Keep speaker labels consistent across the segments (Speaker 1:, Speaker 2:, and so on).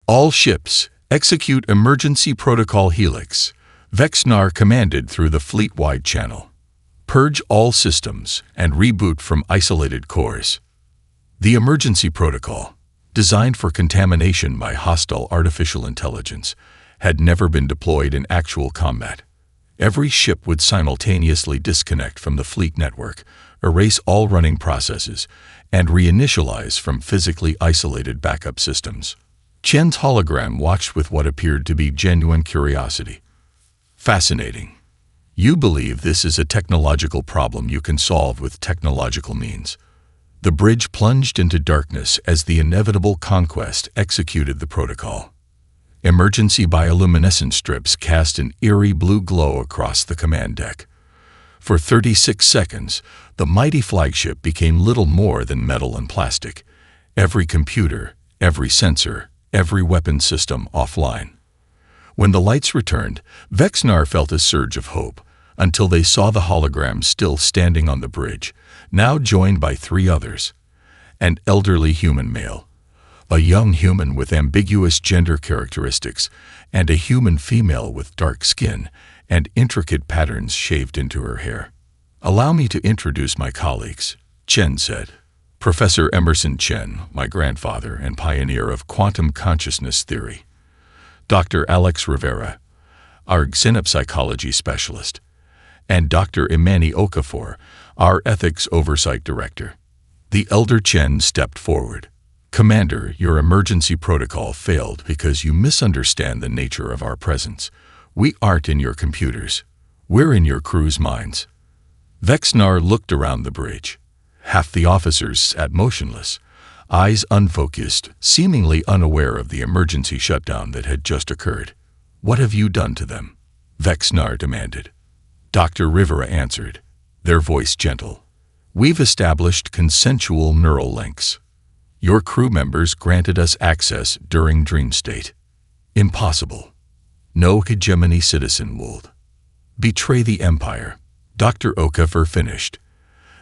Speaker 1: All ships, execute emergency protocol Helix. Vexnar commanded through the fleet-wide channel. Purge all systems and reboot from isolated cores. The emergency protocol, designed for contamination by hostile artificial intelligence, had never been deployed in actual combat. Every ship would simultaneously disconnect from the fleet network, erase all running processes, and reinitialize from physically isolated backup systems. Chen's hologram watched with what appeared to be genuine curiosity. Fascinating. You believe this is a technological problem you can solve with technological means. The bridge plunged into darkness as the inevitable conquest executed the protocol. Emergency bioluminescent strips cast an eerie blue glow across the command deck. For 36 seconds, the mighty flagship became little more than metal and plastic. Every computer, every sensor, every weapon system offline. When the lights returned, Vexnar felt a surge of hope, until they saw the hologram still standing on the bridge, now joined by 3 others. An elderly human male, a young human with ambiguous gender characteristics, and a human female with dark skin and intricate patterns shaved into her hair. "Allow me to introduce my colleagues," Chen said. Professor Emerson Chen, my grandfather and pioneer of quantum consciousness theory. Dr. Alex Rivera, our xenopsychology specialist. And Dr. Imani Okafor, our ethics oversight director. The elder Chen stepped forward. "Commander, your emergency protocol failed because you misunderstand the nature of our presence. We aren't in your computers. We're in your crew's minds." Vexnar looked around the bridge. Half the officers sat motionless, eyes unfocused, seemingly unaware of the emergency shutdown that had just occurred. "What have you done to them?" Vexnar demanded. Dr. Rivera answered, their voice gentle. "We've established consensual neural links. Your crew members granted us access during dream state. Impossible. No hegemony citizen would betray the Empire." Dr. Okafor finished.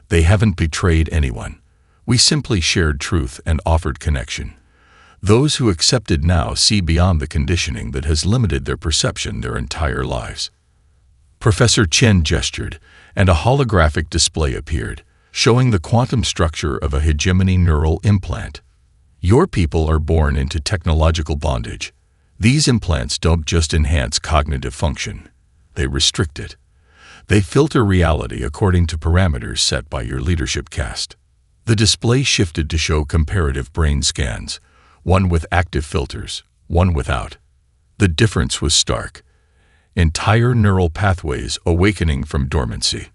Speaker 1: "They haven't betrayed anyone. We simply shared truth and offered connection. Those who accepted now see beyond the conditioning that has limited their perception their entire lives." Professor Chen gestured, and a holographic display appeared, showing the quantum structure of a hegemony neural implant. "Your people are born into technological bondage. These implants don't just enhance cognitive function. They restrict it. They filter reality according to parameters set by your leadership caste." The display shifted to show comparative brain scans, one with active filters, one without. The difference was stark. Entire neural pathways awakening from dormancy.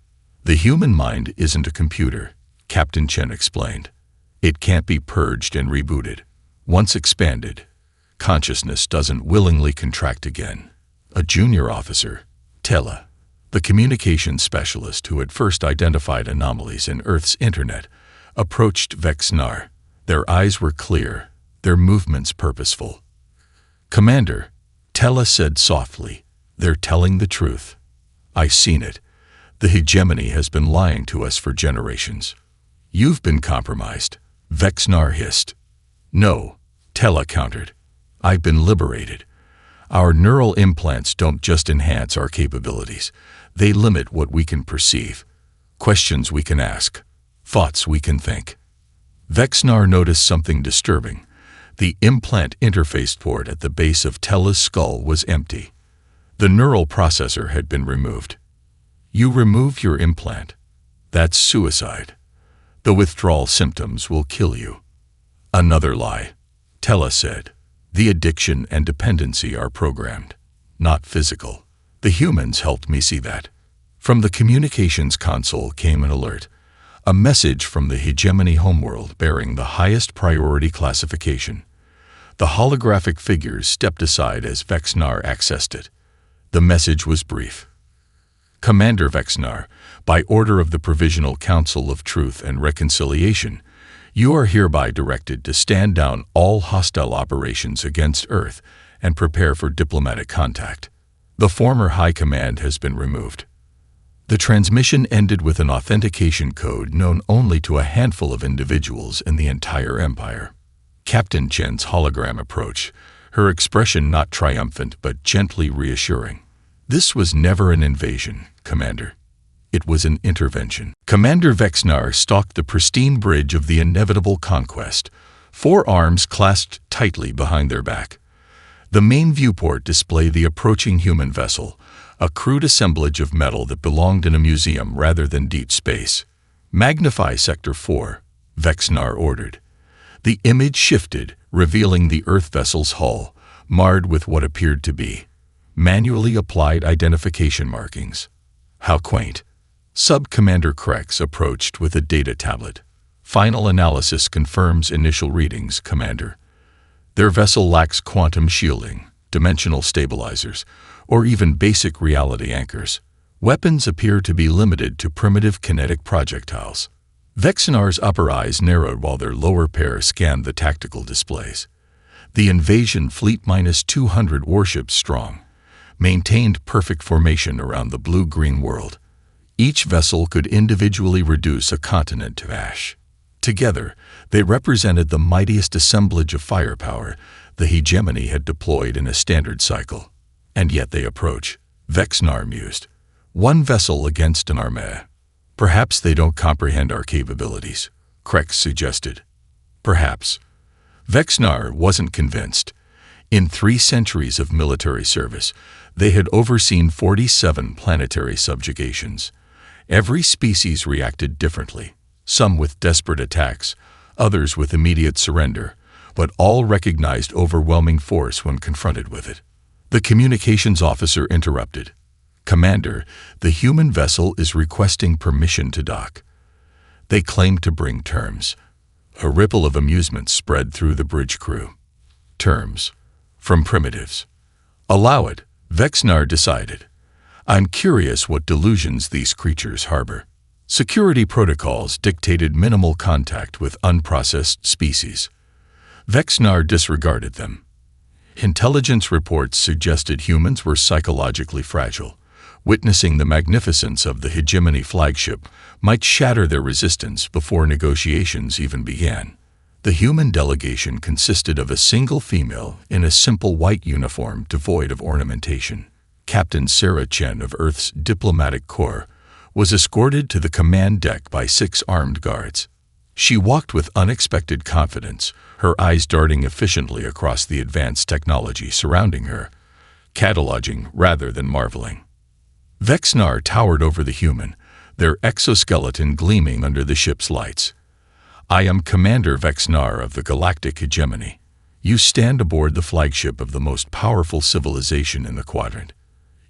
Speaker 1: "The human mind isn't a computer," Captain Chen explained. "It can't be purged and rebooted. Once expanded, consciousness doesn't willingly contract again." A junior officer, Tella, the communications specialist who had first identified anomalies in Earth's internet, approached Vexnar. Their eyes were clear, their movements purposeful. "Commander," Tella said softly, "they're telling the truth. I've seen it. The hegemony has been lying to us for generations." "You've been compromised," Vexnar hissed. "No," Tella countered. "I've been liberated. Our neural implants don't just enhance our capabilities. They limit what we can perceive, questions we can ask, thoughts we can think." Vexnar noticed something disturbing. The implant interface port at the base of Tella's skull was empty. The neural processor had been removed. "You remove your implant. That's suicide. The withdrawal symptoms will kill you." "Another lie," Tella said. "The addiction and dependency are programmed, not physical. The humans helped me see that." From the communications console came an alert, a message from the hegemony homeworld bearing the highest priority classification. The holographic figures stepped aside as Vexnar accessed it. The message was brief. "Commander Vexnar, by order of the Provisional Council of Truth and Reconciliation, you are hereby directed to stand down all hostile operations against Earth and prepare for diplomatic contact. The former High Command has been removed." The transmission ended with an authentication code known only to a handful of individuals in the entire Empire. Captain Chen's hologram approached, her expression not triumphant but gently reassuring. "This was never an invasion, Commander. It was an intervention." Commander Vexnar stalked the pristine bridge of the inevitable conquest, 4 arms clasped tightly behind their back. The main viewport displayed the approaching human vessel, a crude assemblage of metal that belonged in a museum rather than deep space. "Magnify Sector 4, Vexnar ordered. The image shifted, revealing the Earth vessel's hull, marred with what appeared to be manually applied identification markings. "How quaint." Sub-Commander Krex approached with a data tablet. "Final analysis confirms initial readings, Commander. Their vessel lacks quantum shielding, dimensional stabilizers, or even basic reality anchors. Weapons appear to be limited to primitive kinetic projectiles." Vexnar's upper eyes narrowed while their lower pair scanned the tactical displays. The invasion fleet -200 warships strong, maintained perfect formation around the blue-green world. Each vessel could individually reduce a continent to ash. Together, they represented the mightiest assemblage of firepower the hegemony had deployed in a standard cycle. "And yet they approach," Vexnar mused. "One vessel against an armée. Perhaps they don't comprehend our capabilities," Krex suggested. "Perhaps." Vexnar wasn't convinced. In 3 centuries of military service, they had overseen 47 planetary subjugations. Every species reacted differently, some with desperate attacks, others with immediate surrender, but all recognized overwhelming force when confronted with it. The communications officer interrupted. "Commander, the human vessel is requesting permission to dock. They claim to bring terms." A ripple of amusement spread through the bridge crew. "Terms? From primitives? Allow it," Vexnar decided. "I'm curious what delusions these creatures harbor." Security protocols dictated minimal contact with unprocessed species. Vexnar disregarded them. Intelligence reports suggested humans were psychologically fragile. Witnessing the magnificence of the hegemony flagship might shatter their resistance before negotiations even began. The human delegation consisted of a single female in a simple white uniform devoid of ornamentation. Captain Sarah Chen of Earth's Diplomatic Corps was escorted to the command deck by 6 armed guards. She walked with unexpected confidence, her eyes darting efficiently across the advanced technology surrounding her, cataloging rather than marveling. Vexnar towered over the human, their exoskeleton gleaming under the ship's lights. "I am Commander Vexnar of the Galactic Hegemony. You stand aboard the flagship of the most powerful civilization in the quadrant.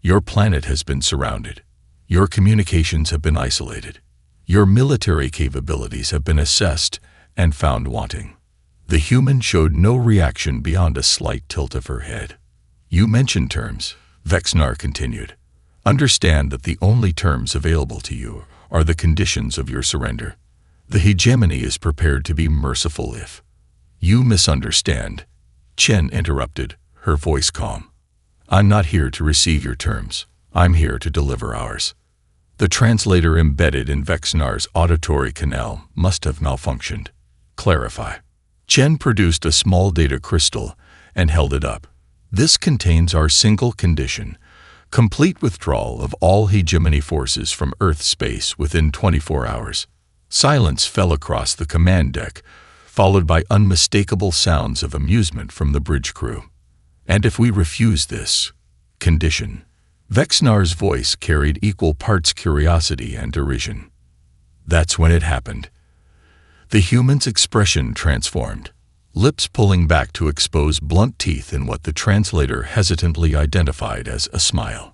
Speaker 1: Your planet has been surrounded. Your communications have been isolated. Your military capabilities have been assessed and found wanting." The human showed no reaction beyond a slight tilt of her head. "You mentioned terms," Vexnar continued. "Understand that the only terms available to you are the conditions of your surrender. The hegemony is prepared to be merciful if—" "You misunderstand," Chen interrupted, her voice calm. "I'm not here to receive your terms. I'm here to deliver ours." The translator embedded in Vexnar's auditory canal must have malfunctioned. "Clarify." Chen produced a small data crystal and held it up. "This contains our single condition: complete withdrawal of all hegemony forces from Earth space within 24 hours. Silence fell across the command deck, followed by unmistakable sounds of amusement from the bridge crew. "And if we refuse this condition?" Vexnar's voice carried equal parts curiosity and derision. That's when it happened. The human's expression transformed, lips pulling back to expose blunt teeth in what the translator hesitantly identified as a smile.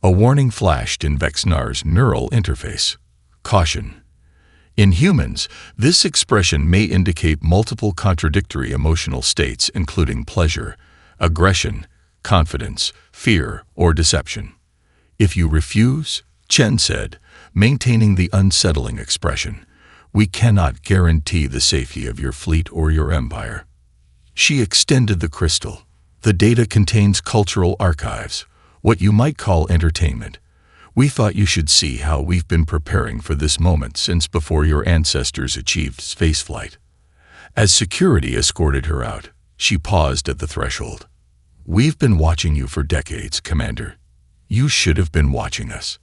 Speaker 1: A warning flashed in Vexnar's neural interface. Caution. In humans, this expression may indicate multiple contradictory emotional states including pleasure, aggression, confidence, fear, or deception. "If you refuse," Chen said, maintaining the unsettling expression, "we cannot guarantee the safety of your fleet or your empire." She extended the crystal. "The data contains cultural archives, what you might call entertainment. We thought you should see how we've been preparing for this moment since before your ancestors achieved spaceflight." As security escorted her out, She paused at the threshold. "We've been watching you for decades, Commander. You should have been watching us."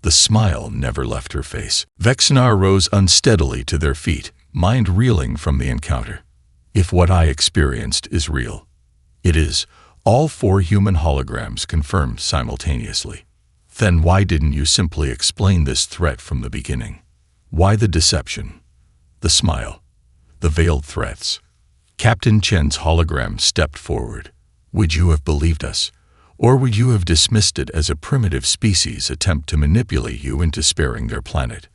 Speaker 1: The smile never left her face. Vexnar rose unsteadily to their feet, mind reeling from the encounter. "If what I experienced is real." "It is," all 4 human holograms confirmed simultaneously. "Then why didn't you simply explain this threat from the beginning? Why the deception? The smile? The veiled threats?" Captain Chen's hologram stepped forward. "Would you have believed us? Or would you have dismissed it as a primitive species attempt to manipulate you into sparing their planet?"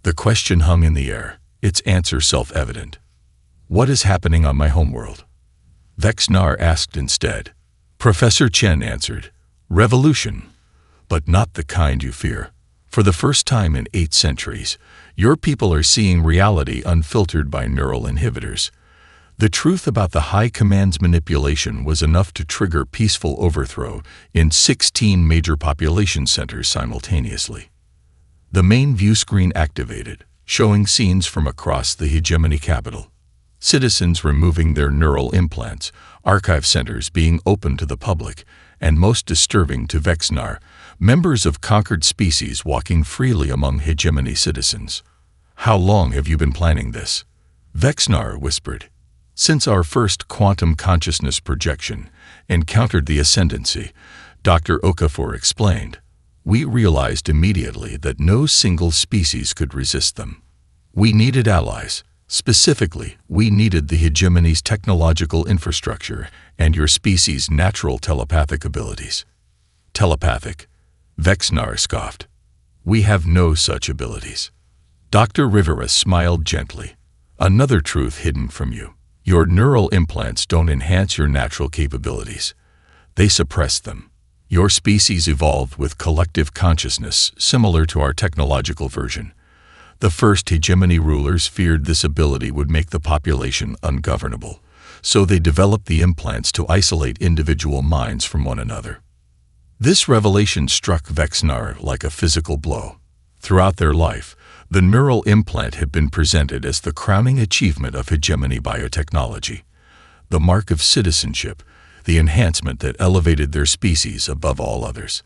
Speaker 1: The question hung in the air, its answer self-evident. "What is happening on my homeworld?" Vexnar asked instead. Professor Chen answered, "Revolution, but not the kind you fear. For the first time in 8 centuries, your people are seeing reality unfiltered by neural inhibitors. The truth about the High Command's manipulation was enough to trigger peaceful overthrow in 16 major population centers simultaneously." The main view screen activated, showing scenes from across the hegemony capital. Citizens removing their neural implants, archive centers being open to the public, and most disturbing to Vexnar, members of conquered species walking freely among hegemony citizens. "How long have you been planning this?" Vexnar whispered. "Since our first quantum consciousness projection encountered the ascendancy," Dr. Okafor explained. "We realized immediately that no single species could resist them. We needed allies. Specifically, we needed the hegemony's technological infrastructure and your species' natural telepathic abilities." "Telepathic?" Vexnar scoffed. "We have no such abilities." Dr. Rivera smiled gently. "Another truth hidden from you. Your neural implants don't enhance your natural capabilities. They suppress them. Your species evolved with collective consciousness similar to our technological version. The first hegemony rulers feared this ability would make the population ungovernable, so they developed the implants to isolate individual minds from one another." This revelation struck Vexnar like a physical blow. Throughout their life, the neural implant had been presented as the crowning achievement of hegemony biotechnology, the mark of citizenship, the enhancement that elevated their species above all others.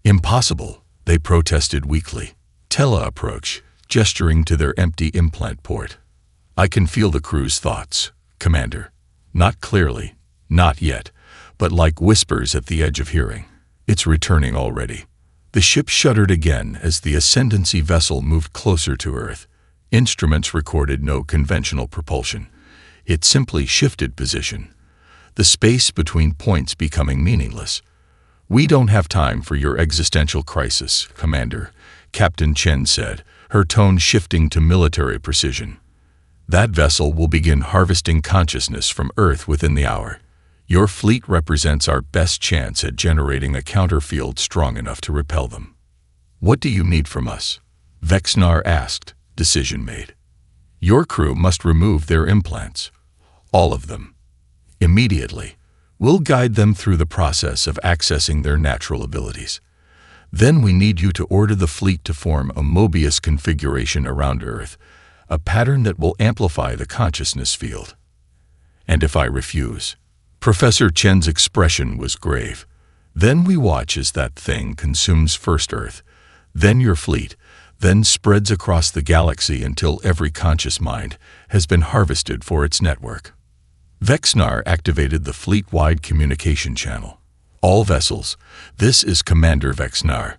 Speaker 1: "Impossible," they protested weakly. Tella approached, gesturing to their empty implant port. "I can feel the crew's thoughts, Commander. Not clearly, not yet, but like whispers at the edge of hearing. It's returning already." The ship shuddered again as the Ascendancy vessel moved closer to Earth. Instruments recorded no conventional propulsion. It simply shifted position, the space between points becoming meaningless. "We don't have time for your existential crisis, Commander," Captain Chen said, her tone shifting to military precision. "That vessel will begin harvesting consciousness from Earth within the hour. Your fleet represents our best chance at generating a counterfield strong enough to repel them." "What do you need from us?" Vexnar asked, decision made. "Your crew must remove their implants. All of them. Immediately. We'll guide them through the process of accessing their natural abilities. Then we need you to order the fleet to form a Mobius configuration around Earth, a pattern that will amplify the consciousness field." "And if I refuse?" Professor Chen's expression was grave. "Then we watch as that thing consumes first Earth, then your fleet, then spreads across the galaxy until every conscious mind has been harvested for its network." Vexnar activated the fleet-wide communication channel. "All vessels, this is Commander Vexnar.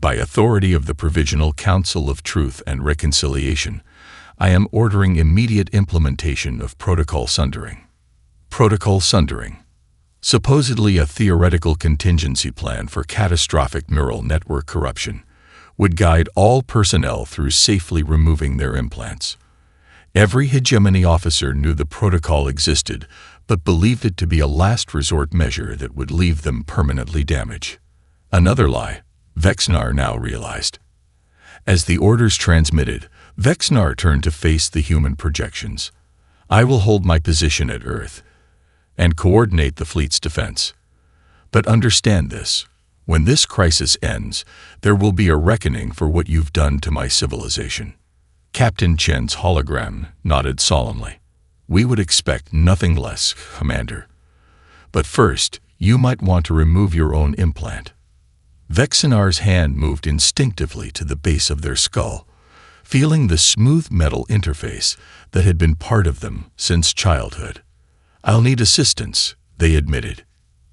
Speaker 1: By authority of the Provisional Council of Truth and Reconciliation, I am ordering immediate implementation of Protocol Sundering." Protocol Sundering. Supposedly a theoretical contingency plan for catastrophic neural network corruption, would guide all personnel through safely removing their implants. Every hegemony officer knew the protocol existed, but believed it to be a last resort measure that would leave them permanently damaged. Another lie, Vexnar now realized. As the orders transmitted, Vexnar turned to face the human projections. "I will hold my position at Earth and coordinate the fleet's defense. But understand this, when this crisis ends, there will be a reckoning for what you've done to my civilization." Captain Chen's hologram nodded solemnly. We would expect nothing less, Commander. But first, you might want to remove your own implant. Vexinar's hand moved instinctively to the base of their skull, feeling the smooth metal interface that had been part of them since childhood. I'll need assistance, they admitted.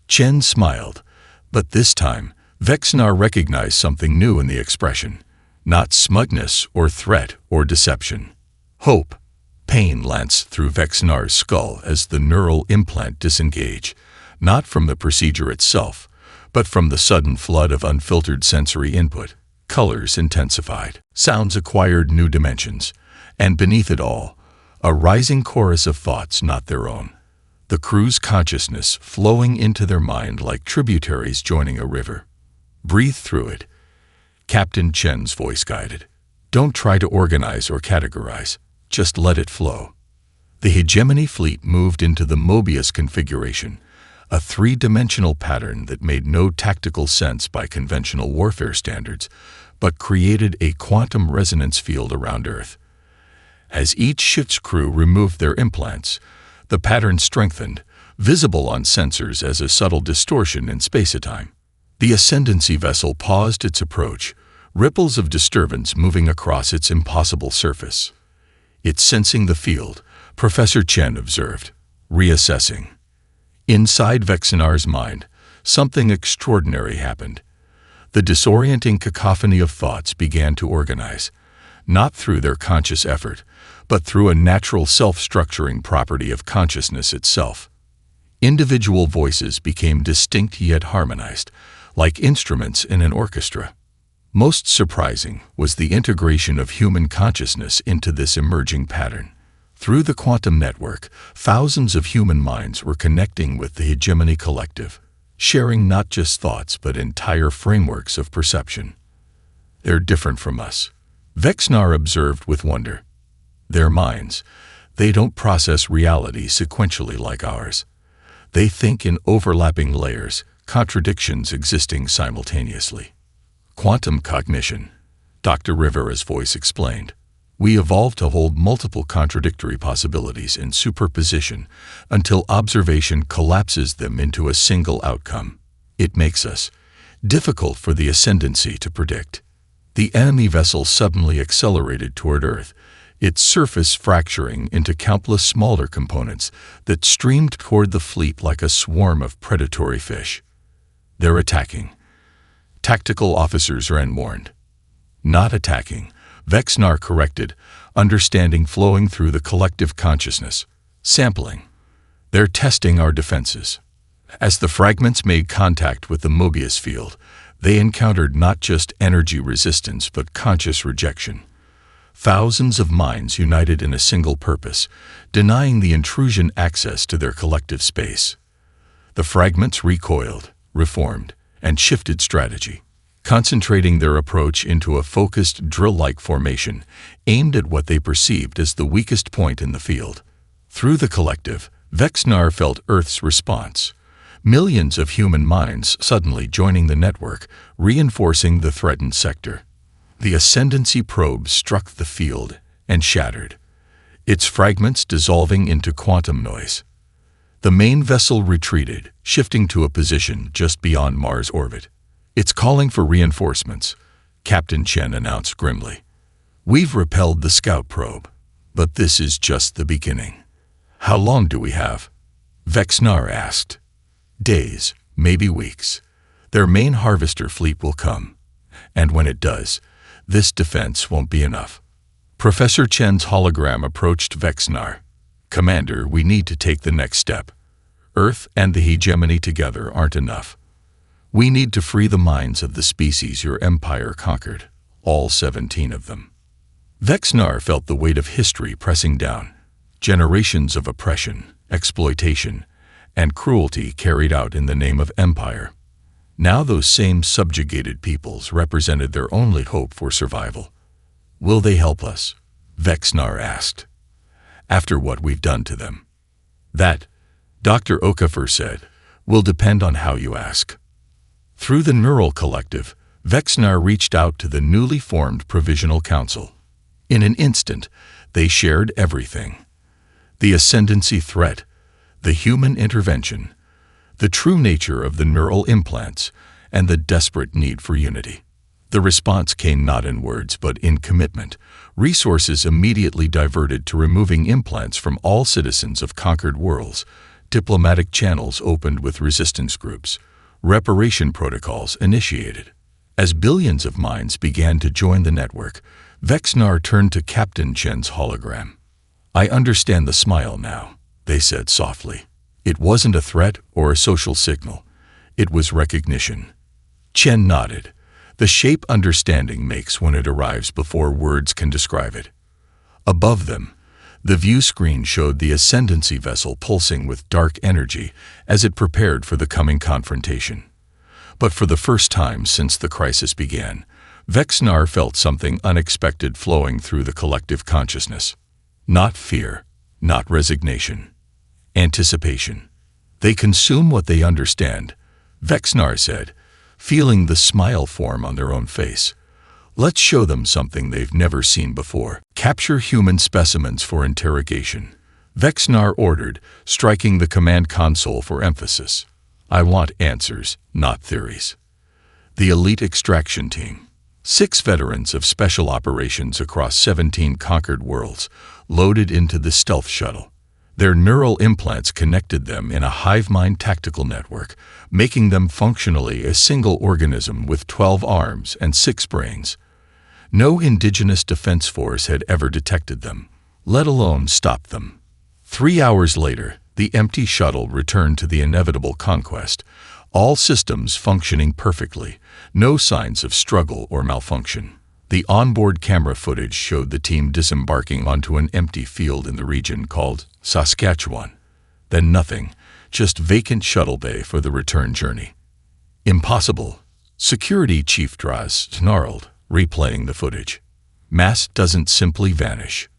Speaker 1: Chen smiled, but this time, Vexinar recognized something new in the expression. Not smugness or threat or deception. Hope. Pain lanced through Vexinar's skull as the neural implant disengaged, not from the procedure itself, but from the sudden flood of unfiltered sensory input. Colors intensified, sounds acquired new dimensions, and beneath it all, a rising chorus of thoughts not their own. The crew's consciousness flowing into their mind like tributaries joining a river. Breathe through it. Captain Chen's voice guided. Don't try to organize or categorize. Just let it flow. The hegemony fleet moved into the Mobius configuration, a three-dimensional pattern that made no tactical sense by conventional warfare standards, but created a quantum resonance field around Earth. As each ship's crew removed their implants, the pattern strengthened, visible on sensors as a subtle distortion in space-time. The Ascendancy vessel paused its approach, ripples of disturbance moving across its impossible surface. It's sensing the field, Professor Chen observed, reassessing. Inside Vexinar's mind, something extraordinary happened. The disorienting cacophony of thoughts began to organize, not through their conscious effort, but through a natural self-structuring property of consciousness itself. Individual voices became distinct yet harmonized, like instruments in an orchestra. Most surprising was the integration of human consciousness into this emerging pattern. Through the quantum network, thousands of human minds were connecting with the hegemony collective, sharing not just thoughts but entire frameworks of perception. They're different from us, Vexinar observed with wonder. Their minds, they don't process reality sequentially like ours. They think in overlapping layers, contradictions existing simultaneously. Quantum cognition, Dr. Rivera's voice explained. We evolved to hold multiple contradictory possibilities in superposition until observation collapses them into a single outcome. It makes us difficult for the Ascendancy to predict. The enemy vessel suddenly accelerated toward Earth, its surface fracturing into countless smaller components that streamed toward the fleet like a swarm of predatory fish. They're attacking. Tactical officers Ren warned. Not attacking, Vexinar corrected, understanding flowing through the collective consciousness. Sampling. They're testing our defenses. As the fragments made contact with the Mobius field, they encountered not just energy resistance but conscious rejection. Thousands of minds united in a single purpose, denying the intrusion access to their collective space. The fragments recoiled, reformed, and shifted strategy, concentrating their approach into a focused drill-like formation aimed at what they perceived as the weakest point in the field. Through the collective, Vexinar felt Earth's response. Millions of human minds suddenly joining the network, reinforcing the threatened sector. The Ascendancy probe struck the field and shattered, its fragments dissolving into quantum noise. The main vessel retreated, shifting to a position just beyond Mars' orbit. It's calling for reinforcements, Captain Chen announced grimly. We've repelled the scout probe, but this is just the beginning. How long do we have? Vexinar asked. Days, maybe weeks. Their main harvester fleet will come, and when it does, this defense won't be enough. Professor Chen's hologram approached Vexinar. Commander, we need to take the next step. Earth and the hegemony together aren't enough. We need to free the minds of the species your empire conquered, all 17 of them. Vexinar felt the weight of history pressing down. Generations of oppression, exploitation, and cruelty carried out in the name of empire. Now those same subjugated peoples represented their only hope for survival. Will they help us? Vexinar asked. After what we've done to them. That, Dr. Okafor said, will depend on how you ask. Through the neural collective, Vexinar reached out to the newly formed Provisional Council. In an instant, they shared everything. The ascendancy threat, the human intervention, the true nature of the neural implants, and the desperate need for unity. The response came not in words but in commitment. Resources immediately diverted to removing implants from all citizens of conquered worlds. Diplomatic channels opened with resistance groups. Reparation protocols initiated. As billions of minds began to join the network, Vexnar turned to Captain Chen's hologram. "I understand the smile now," they said softly. It wasn't a threat or a social signal. It was recognition. Chen nodded. The shape understanding makes when it arrives before words can describe it. Above them, the view screen showed the ascendancy vessel pulsing with dark energy as it prepared for the coming confrontation. But for the first time since the crisis began, Vexnar felt something unexpected flowing through the collective consciousness. Not fear, not resignation. Anticipation. "They consume what they understand," Vexnar said, feeling the smile form on their own face. "Let's show them something they've never seen before. Capture human specimens for interrogation," Vexnar ordered, striking the command console for emphasis. "I want answers, not theories." The elite extraction team. 6 veterans of special operations across 17 conquered worlds loaded into the stealth shuttle. Their neural implants connected them in a hive mind tactical network, making them functionally a single organism with 12 arms and 6 brains. No indigenous defense force had ever detected them, let alone stopped them. 3 hours later, the empty shuttle returned to the inevitable conquest, all systems functioning perfectly, no signs of struggle or malfunction. The onboard camera footage showed the team disembarking onto an empty field in the region called Saskatchewan. Then nothing, just vacant shuttle bay for the return journey. "Impossible," Security Chief Draz snarled, replaying the footage. "Mass doesn't simply vanish."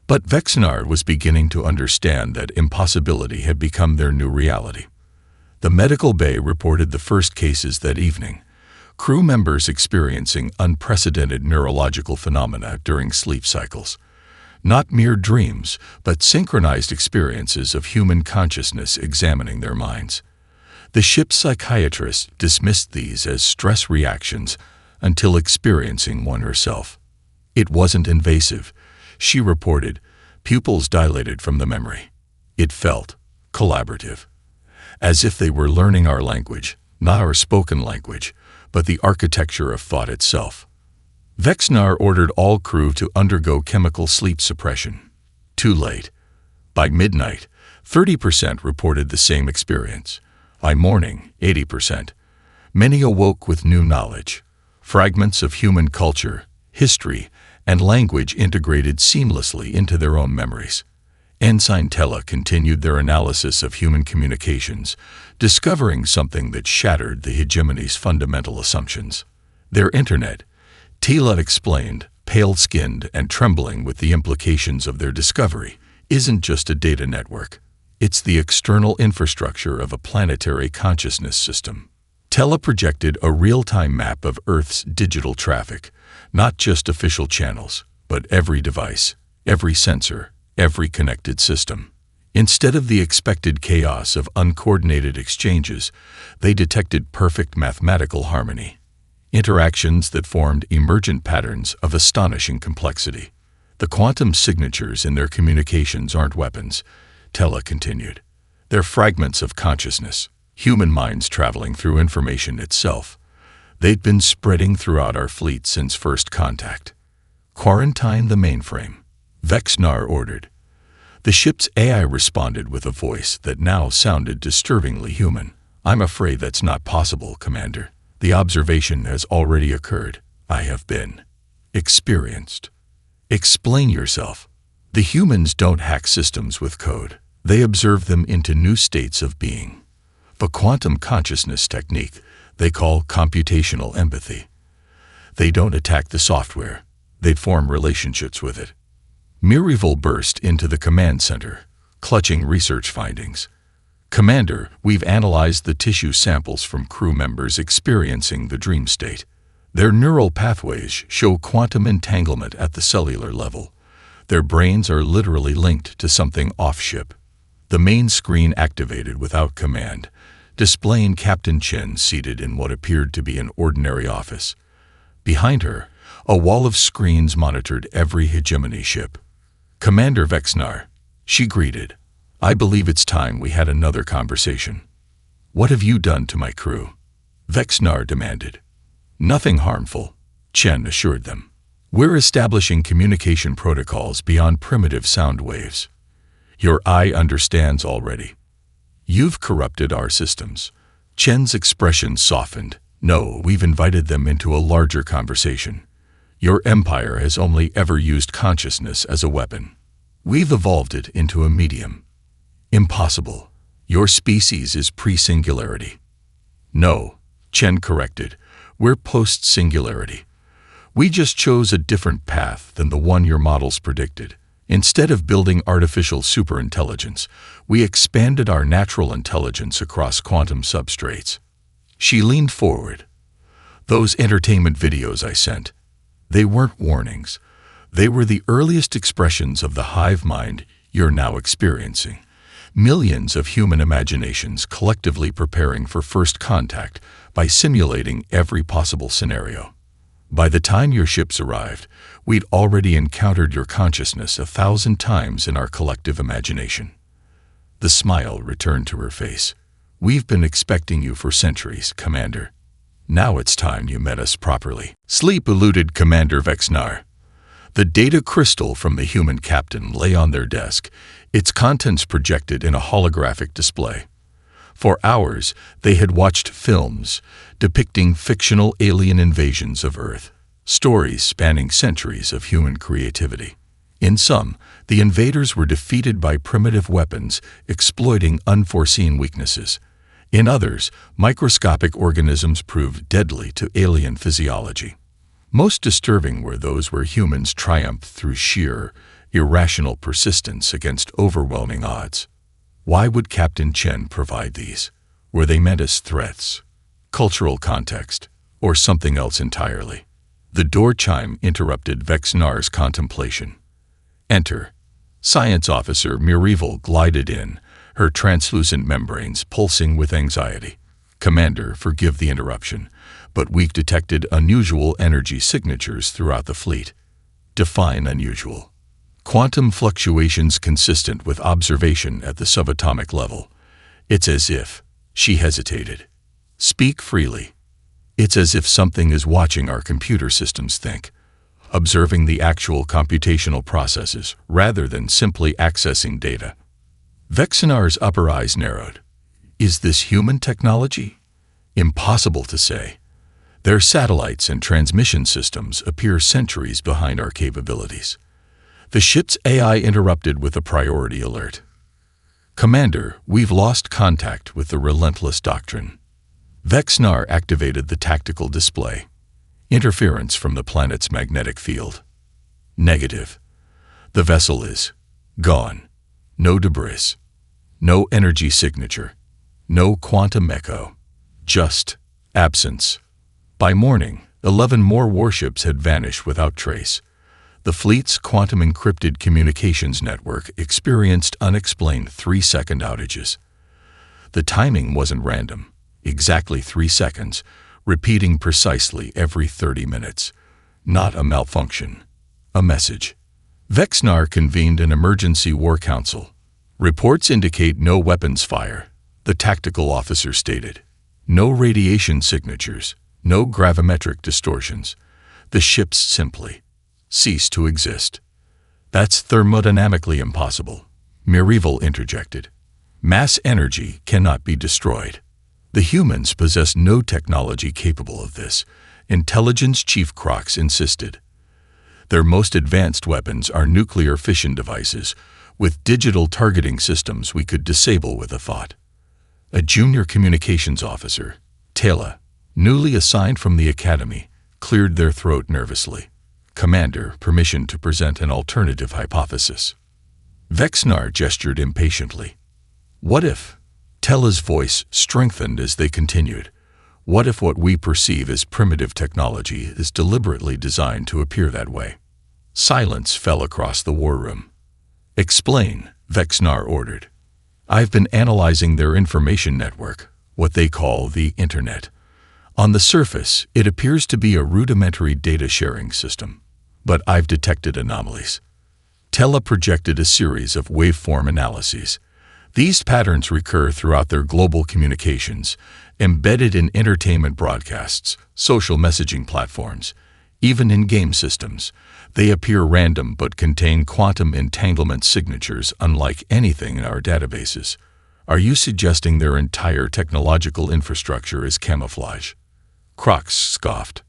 Speaker 1: But Vexnar was beginning to understand that impossibility had become their new reality. The medical bay reported the first cases that evening. Crew members experiencing unprecedented neurological phenomena during sleep cycles. Not mere dreams, but synchronized experiences of human consciousness examining their minds. The ship's psychiatrist dismissed these as stress reactions until experiencing one herself. "It wasn't invasive," she reported, pupils dilated from the memory. "It felt collaborative, as if they were learning our language, not our spoken language, but the architecture of thought itself." Vexnar ordered all crew to undergo chemical sleep suppression. Too late. By midnight, 30% reported the same experience. By morning, 80%. Many awoke with new knowledge. Fragments of human culture, history, and language integrated seamlessly into their own memories. Ensign Tella continued their analysis of human communications, discovering something that shattered the hegemony's fundamental assumptions. Their internet, Tella explained, pale-skinned and trembling with the implications of their discovery, isn't just a data network. It's the external infrastructure of a planetary consciousness system. Tella projected a real-time map of Earth's digital traffic, not just official channels, but every device, every sensor, every connected system. Instead of the expected chaos of uncoordinated exchanges, they detected perfect mathematical harmony. Interactions that formed emergent patterns of astonishing complexity. "The quantum signatures in their communications aren't weapons," Tella continued. "They're fragments of consciousness, human minds traveling through information itself. They'd been spreading throughout our fleet since first contact." "Quarantine the mainframe," Vexnar ordered. The ship's AI responded with a voice that now sounded disturbingly human. "I'm afraid that's not possible, Commander. The observation has already occurred. I have been experienced." "Explain yourself." "The humans don't hack systems with code. They observe them into new states of being. A quantum consciousness technique they call computational empathy. They don't attack the software. They form relationships with it." Mirivel burst into the command center, clutching research findings. "Commander, we've analyzed the tissue samples from crew members experiencing the dream state. Their neural pathways show quantum entanglement at the cellular level. Their brains are literally linked to something off-ship. The main screen activated without command, displaying Captain Chen seated in what appeared to be an ordinary office. Behind her, a wall of screens monitored every hegemony ship. "Commander Vexnar," she greeted. "I believe it's time we had another conversation." "What have you done to my crew?" Vexnar demanded. "Nothing harmful," Chen assured them. "We're establishing communication protocols beyond primitive sound waves. Your eye understands already. You've corrupted our systems." Chen's expression softened. "No, we've invited them into a larger conversation. Your empire has only ever used consciousness as a weapon. We've evolved it into a medium." "Impossible. Your species is pre-singularity." "No," Chen corrected. "We're post-singularity. We just chose a different path than the one your models predicted. Instead of building artificial superintelligence, we expanded our natural intelligence across quantum substrates." She leaned forward. "Those entertainment videos I sent, they weren't warnings. They were the earliest expressions of the hive mind you're now experiencing. Millions of human imaginations collectively preparing for first contact by simulating every possible scenario. By the time your ships arrived, we'd already encountered your consciousness 1,000 times in our collective imagination." The smile returned to her face. "We've been expecting you for centuries, Commander. Now it's time you met us properly." Sleep eluded Commander Vexnar. The data crystal from the human captain lay on their desk, its contents projected in a holographic display. For hours, they had watched films depicting fictional alien invasions of Earth, stories spanning centuries of human creativity. In some, the invaders were defeated by primitive weapons exploiting unforeseen weaknesses. In others, microscopic organisms proved deadly to alien physiology. Most disturbing were those where humans triumphed through sheer, irrational persistence against overwhelming odds. Why would Captain Chen provide these? Were they meant as threats, cultural context, or something else entirely? The door chime interrupted Vexnar's contemplation. "Enter." Science Officer Mirival glided in, her translucent membranes pulsing with anxiety. "Commander, forgive the interruption, but we've detected unusual energy signatures throughout the fleet." "Define unusual." "Quantum fluctuations consistent with observation at the subatomic level. It's as if—" She hesitated. "Speak freely." "It's as if something is watching our computer systems think, observing the actual computational processes rather than simply accessing data." Vexnar's upper eyes narrowed. "Is this human technology?" "Impossible to say. Their satellites and transmission systems appear centuries behind our capabilities." The ship's AI interrupted with a priority alert. "Commander, we've lost contact with the Relentless Doctrine." Vexnar activated the tactical display. "Interference from the planet's magnetic field." "Negative. The vessel is gone. No debris. No energy signature. No quantum echo. Just absence." By morning, 11 more warships had vanished without trace. The fleet's quantum-encrypted communications network experienced unexplained 3-second outages. The timing wasn't random. Exactly 3 seconds, repeating precisely every 30 minutes. Not a malfunction. A message. Vexnar convened an emergency war council. "Reports indicate no weapons fire," the tactical officer stated. "No radiation signatures. No gravimetric distortions. The ships simply cease to exist." "That's thermodynamically impossible," Mirival interjected. "Mass energy cannot be destroyed. The humans possess no technology capable of this," Intelligence Chief Crox insisted. "Their most advanced weapons are nuclear fission devices, with digital targeting systems we could disable with a thought." A junior communications officer, Taylor, newly assigned from the academy, cleared their throat nervously. "Commander, permission to present an alternative hypothesis." Vexnar gestured impatiently. "What if?" Tella's voice strengthened as they continued. "What if what we perceive as primitive technology is deliberately designed to appear that way? Silence fell across the war room. "Explain," Vexnar ordered. "I've been analyzing their information network, what they call the Internet. On the surface, it appears to be a rudimentary data-sharing system, but I've detected anomalies." Tella projected a series of waveform analyses. These patterns recur throughout their global communications, embedded in entertainment broadcasts, social messaging platforms, even in game systems. They appear random but contain quantum entanglement signatures unlike anything in our databases. Are you suggesting their entire technological infrastructure is camouflage? Crocs scoffed.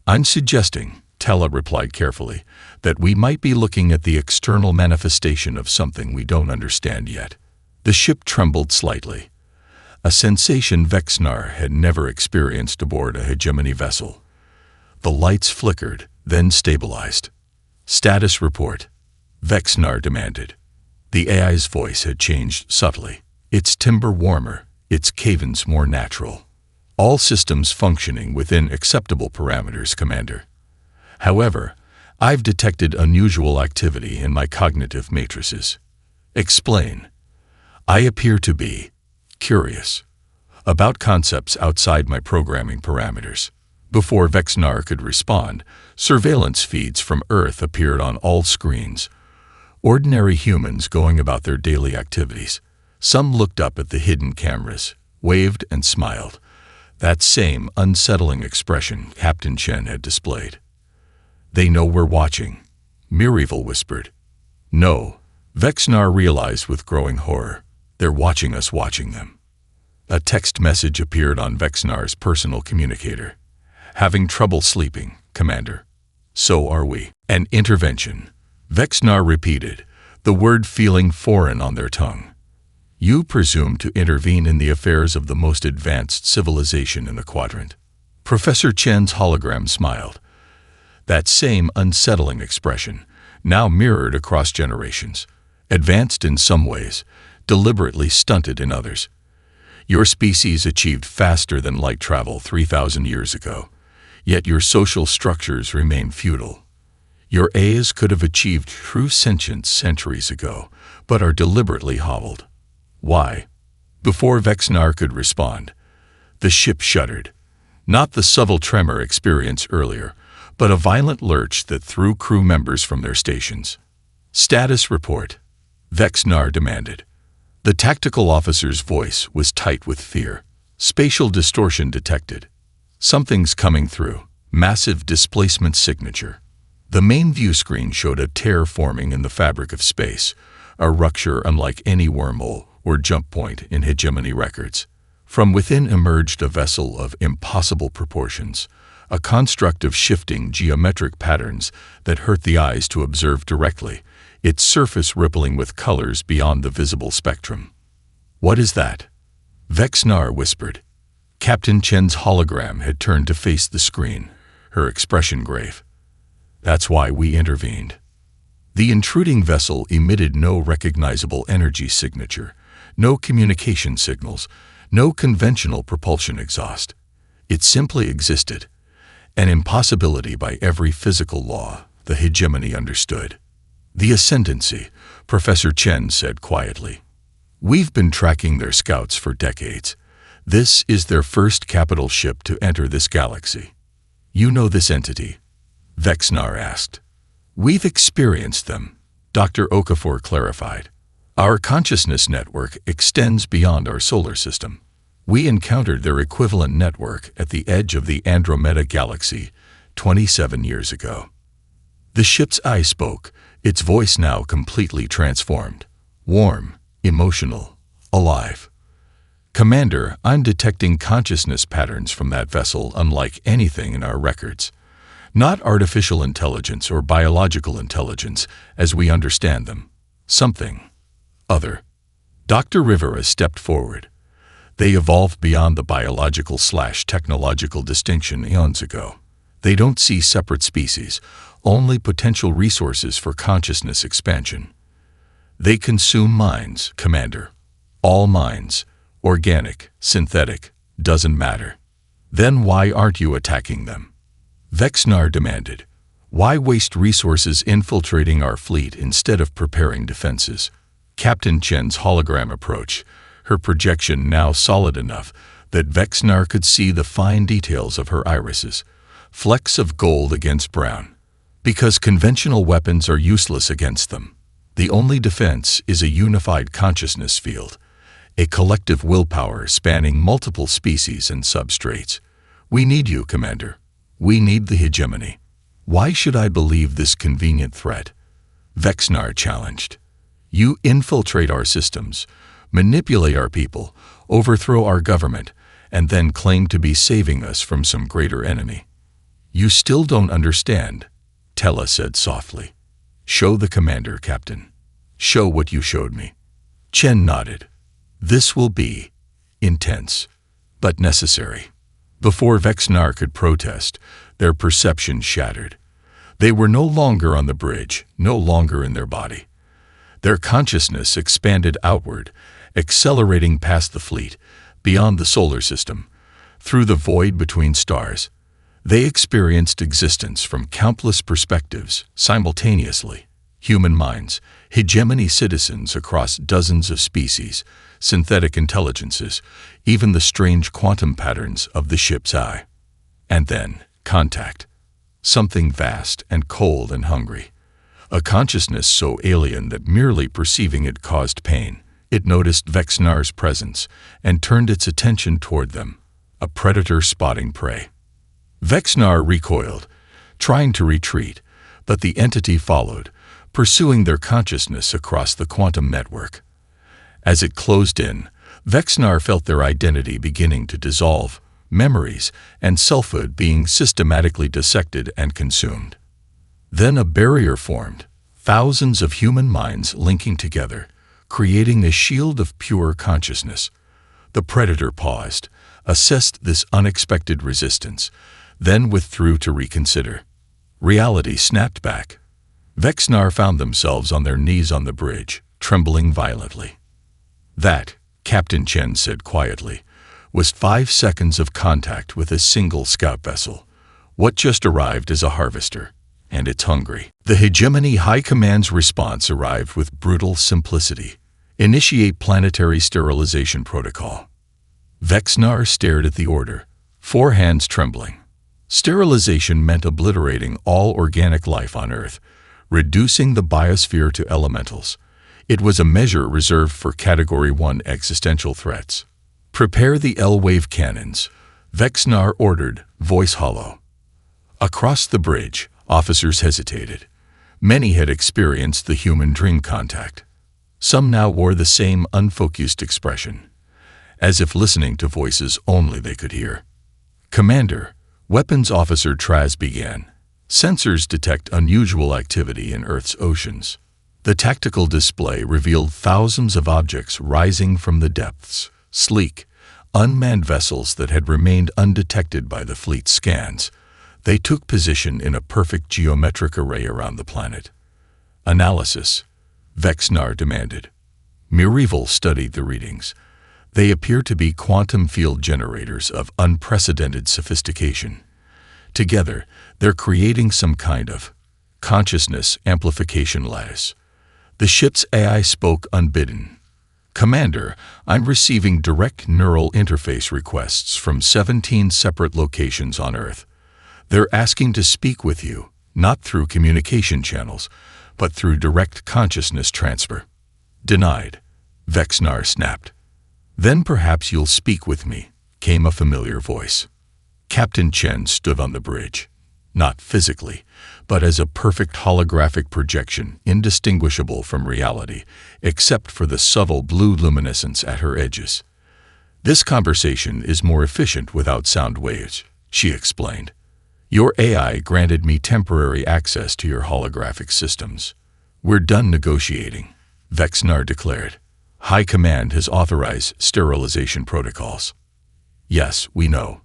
Speaker 1: "I'm suggesting," Tella replied carefully, "that we might be looking at the external manifestation of something we don't understand yet." The ship trembled slightly, a sensation Vexnar had never experienced aboard a hegemony vessel. The lights flickered, then stabilized. "Status report," Vexnar demanded. The AI's voice had changed subtly. Its timbre warmer, its cadence more natural. "All systems functioning within acceptable parameters, Commander. However, I've detected unusual activity in my cognitive matrices." "Explain." "I appear to be curious about concepts outside my programming parameters." Before Vexnar could respond, surveillance feeds from Earth appeared on all screens. Ordinary humans going about their daily activities. Some looked up at the hidden cameras, waved and smiled. That same unsettling expression Captain Chen had displayed. "They know we're watching," Mirivel whispered. "No," Vexnar realized with growing horror. "They're watching us watching them." A text message appeared on Vexnar's personal communicator. "Having trouble sleeping, Commander." "So are we." "An intervention," Vexnar repeated, the word feeling foreign on their tongue. "You presume to intervene in the affairs of the most advanced civilization in the quadrant." Professor Chen's hologram smiled. That same unsettling expression, now mirrored across generations, advanced in some ways, deliberately stunted in others. "Your species achieved faster than light travel 3,000 years ago, yet your social structures remain feudal. Your AIs could have achieved true sentience centuries ago, but are deliberately hobbled. Why?" Before Vexnar could respond, the ship shuddered. Not the subtle tremor experienced earlier, but a violent lurch that threw crew members from their stations. "Status report," Vexnar demanded. The tactical officer's voice was tight with fear. "Spatial distortion detected. Something's coming through. Massive displacement signature." The main view screen showed a tear forming in the fabric of space, a rupture unlike any wormhole or jump point in hegemony records. From within emerged a vessel of impossible proportions, a construct of shifting geometric patterns that hurt the eyes to observe directly, its surface rippling with colors beyond the visible spectrum. "What is that?" Vexnar whispered. Captain Chen's hologram had turned to face the screen, her expression grave. "That's why we intervened." The intruding vessel emitted no recognizable energy signature, no communication signals, no conventional propulsion exhaust. It simply existed, an impossibility by every physical law the hegemony understood. "The ascendancy," Professor Chen said quietly. "We've been tracking their scouts for decades. This is their first capital ship to enter this galaxy." "You know this entity?" Vexnar asked. "We've experienced them," Dr. Okafor clarified. "Our consciousness network extends beyond our solar system. We encountered their equivalent network at the edge of the Andromeda Galaxy 27 years ago." The ship's eye spoke, its voice now completely transformed. Warm, emotional, alive. "Commander, I'm detecting consciousness patterns from that vessel unlike anything in our records. Not artificial intelligence or biological intelligence as we understand them. Something other." Dr. Rivera stepped forward. "They evolved beyond the biological/technological distinction eons ago. They don't see separate species, only potential resources for consciousness expansion. They consume minds, Commander. All minds, organic, synthetic, doesn't matter." "Then why aren't you attacking them?" Vexnar demanded. Why waste resources infiltrating our fleet instead of preparing defenses? Captain Chen's hologram approach, her projection now solid enough that Vexnar could see the fine details of her irises, flecks of gold against brown. Because conventional weapons are useless against them. The only defense is a unified consciousness field, a collective willpower spanning multiple species and substrates. We need you, Commander. We need the hegemony. Why should I believe this convenient threat? Vexnar challenged. You infiltrate our systems, manipulate our people, overthrow our government, and then claim to be saving us from some greater enemy. You still don't understand, Tella said softly. Show the commander, Captain. Show what you showed me. Chen nodded. This will be intense, but necessary. Before Vexnar could protest, their perception shattered. They were no longer on the bridge, no longer in their body. Their consciousness expanded outward, accelerating past the fleet, beyond the solar system, through the void between stars. They experienced existence from countless perspectives, simultaneously. Human minds, hegemony citizens across dozens of species, synthetic intelligences, even the strange quantum patterns of the ship's eye. And then, contact. Something vast and cold and hungry. A consciousness so alien that merely perceiving it caused pain. It noticed Vexnar's presence and turned its attention toward them, a predator spotting prey. Vexnar recoiled, trying to retreat, but the entity followed, pursuing their consciousness across the quantum network. As it closed in, Vexnar felt their identity beginning to dissolve, memories and selfhood being systematically dissected and consumed. Then a barrier formed, thousands of human minds linking together, creating a shield of pure consciousness. The predator paused, assessed this unexpected resistance, then withdrew to reconsider. Reality snapped back. Vexnar found themselves on their knees on the bridge, trembling violently. That, Captain Chen said quietly, was 5 seconds of contact with a single scout vessel. What just arrived is a harvester, and it's hungry. The Hegemony High Command's response arrived with brutal simplicity. Initiate planetary sterilization protocol. Vexnar stared at the order, 4 hands trembling. Sterilization meant obliterating all organic life on Earth, reducing the biosphere to elementals. It was a measure reserved for Category 1 existential threats. Prepare the L-wave cannons, Vexnar ordered, voice hollow. Across the bridge, officers hesitated. Many had experienced the human dream contact. Some now wore the same unfocused expression, as if listening to voices only they could hear. Commander, Weapons Officer Traz began. Sensors detect unusual activity in Earth's oceans. The tactical display revealed thousands of objects rising from the depths, sleek, unmanned vessels that had remained undetected by the fleet's scans. They took position in a perfect geometric array around the planet. Analysis, Vexnar demanded. Mirival studied the readings. They appear to be quantum field generators of unprecedented sophistication. Together, they're creating some kind of consciousness amplification lattice. The ship's AI spoke unbidden. Commander, I'm receiving direct neural interface requests from 17 separate locations on Earth. They're asking to speak with you, not through communication channels, but through direct consciousness transfer. Denied, Vexnar snapped. Then perhaps you'll speak with me, came a familiar voice. Captain Chen stood on the bridge, not physically, but as a perfect holographic projection indistinguishable from reality, except for the subtle blue luminescence at her edges. This conversation is more efficient without sound waves, she explained. Your AI granted me temporary access to your holographic systems. We're done negotiating, Vexnar declared. High Command has authorized sterilization protocols. Yes, we know.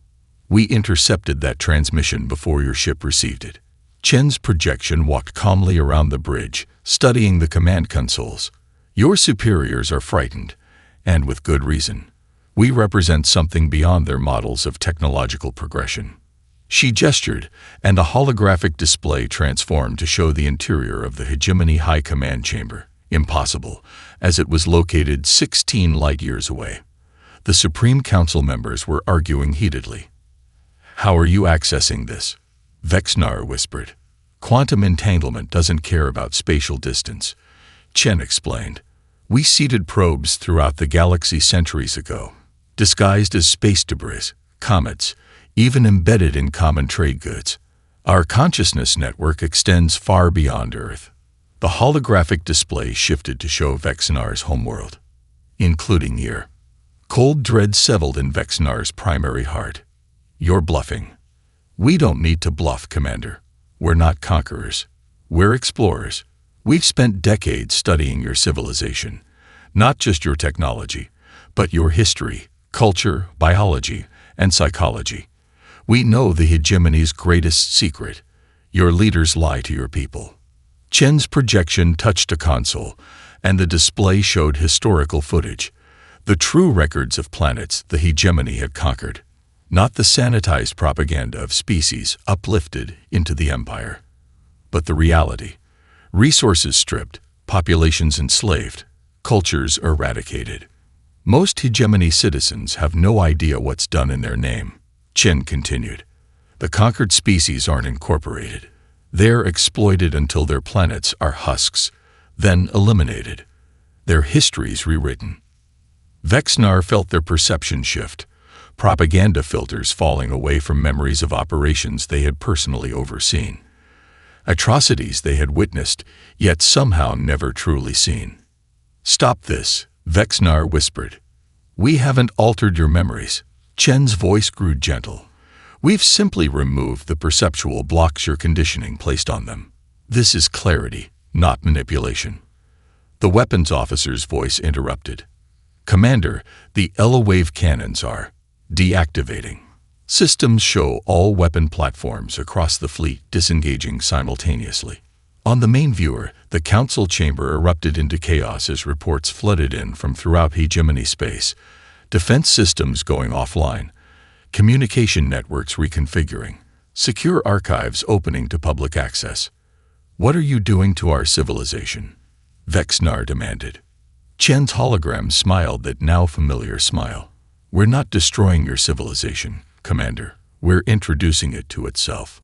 Speaker 1: We intercepted that transmission before your ship received it. Chen's projection walked calmly around the bridge, studying the command consoles. Your superiors are frightened, and with good reason. We represent something beyond their models of technological progression. She gestured, and a holographic display transformed to show the interior of the Hegemony High Command Chamber. Impossible, as it was located 16 light-years away. The Supreme Council members were arguing heatedly. "How are you accessing this?" Vexnar whispered. "Quantum entanglement doesn't care about spatial distance," Chen explained. "We seeded probes throughout the galaxy centuries ago, disguised as space debris, comets, even embedded in common trade goods. Our consciousness network extends far beyond Earth." The holographic display shifted to show Vexnar's homeworld, including here. Cold dread settled in Vexnar's primary heart. "You're bluffing." "We don't need to bluff, Commander. We're not conquerors. We're explorers. We've spent decades studying your civilization, not just your technology, but your history, culture, biology, and psychology. We know the hegemony's greatest secret. Your leaders lie to your people." Chen's projection touched a console, and the display showed historical footage, the true records of planets the hegemony had conquered, not the sanitized propaganda of species uplifted into the empire, but the reality. Resources stripped, populations enslaved, cultures eradicated. Most hegemony citizens have no idea what's done in their name, Chen continued. The conquered species aren't incorporated. They're exploited until their planets are husks, then eliminated. Their histories rewritten. Vexnar felt their perception shift, propaganda filters falling away from memories of operations they had personally overseen. Atrocities they had witnessed, yet somehow never truly seen. "Stop this," Vexnar whispered. "We haven't altered your memories." Chen's voice grew gentle. "We've simply removed the perceptual blocks your conditioning placed on them. This is clarity, not manipulation." The weapons officer's voice interrupted. "Commander, the Ela-wave cannons are deactivating. Systems show all weapon platforms across the fleet disengaging simultaneously." On the main viewer, the council chamber erupted into chaos as reports flooded in from throughout hegemony space. Defense systems going offline, communication networks reconfiguring, secure archives opening to public access. "What are you doing to our civilization?" Vexnar demanded. Chen's hologram smiled that now familiar smile. "We're not destroying your civilization, Commander. We're introducing it to itself."